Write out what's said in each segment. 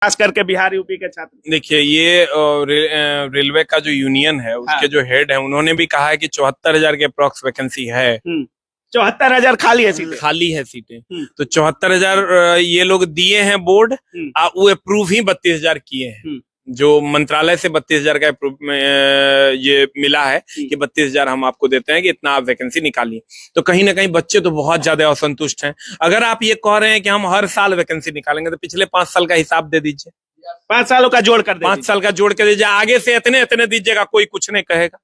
खास करके बिहार यूपी के छात्र? देखिए ये रेलवे का जो यूनियन है उसके जो हेड है उन्होंने भी कहा है कि 74,000 के अप्रॉक्स वैकेंसी है। 74,000 खाली है सीटें? खाली है सीटें। तो 74,000 ये लोग दिए हैं बोर्ड, वो अप्रूव ही 32,000 किए हैं। जो मंत्रालय से 32,000 का ये मिला है कि 32,000 हम आपको देते हैं कि इतना आप वैकेंसी निकालिए। तो कहीं ना कहीं बच्चे तो बहुत ज्यादा असंतुष्ट हैं। अगर आप ये कह रहे हैं कि हम हर साल वैकेंसी निकालेंगे तो पिछले 5 साल का हिसाब दे दीजिए। 5 सालों का जोड़ कर दे 5 साल का जोड़ के दीजिए, आगे से इतने इतने दीजिएगा, कोई कुछ नहीं कहेगा।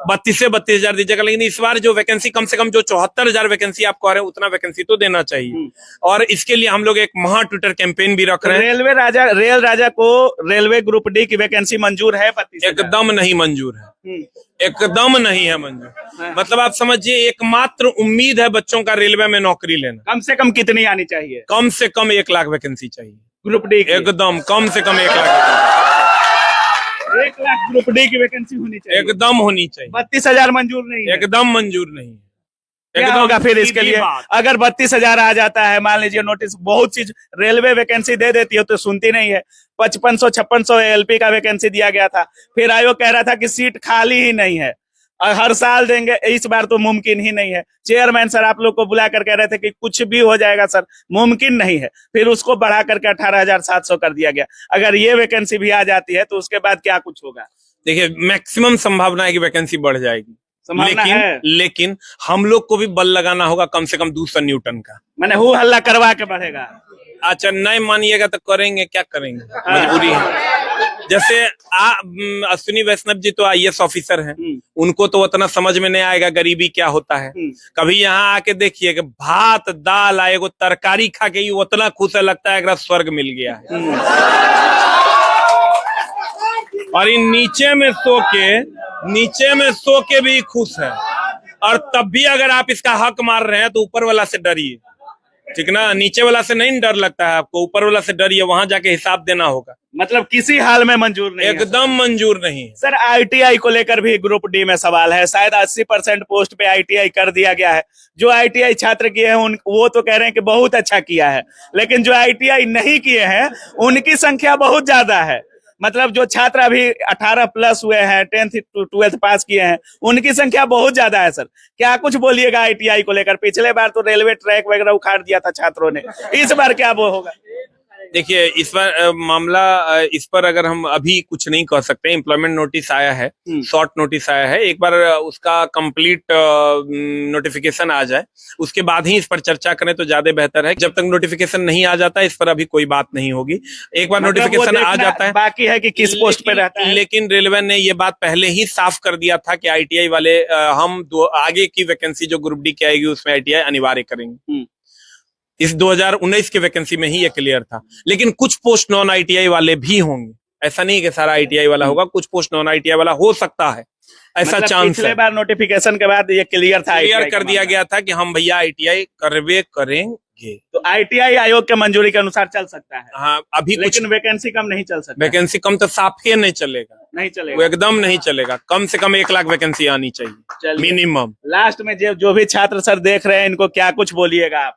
32 से 32,000 दीजिएगा, लेकिन इस बार जो वैकेंसी कम से कम जो 74,000 वैकेंसी आप कह रहे हैं उतना वैकेंसी तो देना चाहिए। और इसके लिए हम लोग एक महा ट्विटर कैंपेन भी रख रहे हैं। रेल राजा को रेलवे ग्रुप डी की वैकेंसी मंजूर है? 32,000 एकदम नहीं मंजूर है, एकदम नहीं है मंजूर। मतलब आप समझिए एकमात्र उम्मीद है बच्चों का रेलवे में नौकरी लेना। कम से कम कितनी आनी चाहिए? कम से कम 1 लाख वैकेंसी चाहिए ग्रुप डी की। एकदम कम से कम 1 लाख 1 लाख ग्रुप डी की वैकेंसी होनी चाहिए, एकदम होनी चाहिए। 32,000 मंजूर नहीं है? एकदम मंजूर नहीं है। क्या होगा फिर इसके लिए? अगर 32,000 आ जाता है, मान लीजिए नोटिस, बहुत चीज रेलवे वैकेंसी दे देती है तो सुनती नहीं है। 5500-5600 एलपी का वैकेंसी दिया गया था, फिर आयोग कह रहा था कि सीट खाली ही नहीं है और हर साल देंगे। इस बार तो मुमकिन ही नहीं है। चेयरमैन सर आप लोग को बुला कर कह रहे थे कि कुछ भी हो जाएगा सर, मुमकिन नहीं है। फिर उसको बढ़ा करके 18,700 कर दिया गया। अगर ये वैकेंसी भी आ जाती है तो उसके बाद क्या कुछ होगा? देखिए मैक्सिमम संभावना है कि वैकेंसी बढ़ जाएगी, लेकिन हम लोग को भी बल लगाना होगा कम से कम 200 न्यूटन का। मैंने हु हल्ला करवा के बढ़ेगा। अच्छा नहीं मानिएगा तो करेंगे, क्या करेंगे, मजबूरी है। जैसे अश्विनी वैष्णव जी तो IAS ऑफिसर हैं, उनको तो उतना समझ में नहीं आएगा गरीबी क्या होता है। कभी यहाँ आके देखिए कि भात दाल आएगो तरकारी खा के ही उतना खुश है, लगता है अगर स्वर्ग मिल गया है। और इन नीचे में सो के भी खुश है। और तब भी अगर आप इसका हक मार रहे हैं तो ऊपर वाला से डरिए, ठीक ना। नीचे वाला से नहीं डर लगता है आपको, ऊपर वाला से डरिए, वहां जाके हिसाब देना होगा। मतलब किसी हाल में मंजूर नहीं? एकदम मंजूर नहीं है। सर ITI को लेकर भी ग्रुप डी में सवाल है। शायद 80% पोस्ट पे ITI कर दिया गया है। जो ITI छात्र किए हैं वो तो कह रहे हैं कि बहुत अच्छा किया है, लेकिन जो ITI नहीं किए हैं उनकी संख्या बहुत ज्यादा है। मतलब जो छात्र अभी 18+ हुए हैं, 10th to 12th पास किए हैं, उनकी संख्या बहुत ज्यादा है। सर क्या कुछ बोलिएगा ITI को लेकर? पिछले बार तो रेलवे ट्रैक वगैरह उखाड़ दिया था छात्रों ने, इस बार क्या वो होगा? देखिए इस बार मामला, इस पर अगर हम अभी कुछ नहीं कह सकते। एम्प्लॉयमेंट नोटिस आया है, शॉर्ट नोटिस आया है। एक बार उसका कंप्लीट नोटिफिकेशन आ जाए उसके बाद ही इस पर चर्चा करें तो ज्यादा बेहतर है। जब तक नोटिफिकेशन नहीं आ जाता इस पर अभी कोई बात नहीं होगी। एक बार नोटिफिकेशन आ जाता है, बाकी है कि किस पोस्ट पे रहता है। लेकिन रेलवे ने ये बात पहले ही साफ कर दिया था कि ITI वाले हम आगे की वैकेंसी जो ग्रुप डी की आएगी उसमें ITI अनिवार्य करेंगे। इस 2019 की वैकेंसी में ही ये क्लियर था। लेकिन कुछ पोस्ट नॉन ITI वाले भी होंगे, ऐसा नहीं कि सारा ITI वाला होगा, कुछ पोस्ट नॉन ITI वाला हो सकता है, ऐसा मतलब चांस है। पिछले बार नोटिफिकेशन के बाद ये क्लियर था, क्लियर कर दिया गया था कि हम भैया ITI करवे करेंगे। तो ITI आयोग के मंजूरी के अनुसार चल सकता है। हाँ अभी लेकिन वैकेंसी कम नहीं चल सकता। वैकेंसी कम तो साफ ही नहीं चलेगा, नहीं चलेगा, वो एकदम नहीं चलेगा। कम से कम 1 लाख वैकेंसी आनी चाहिए मिनिमम। लास्ट में जो भी छात्र सर देख रहे हैं इनको क्या कुछ बोलिएगा आप?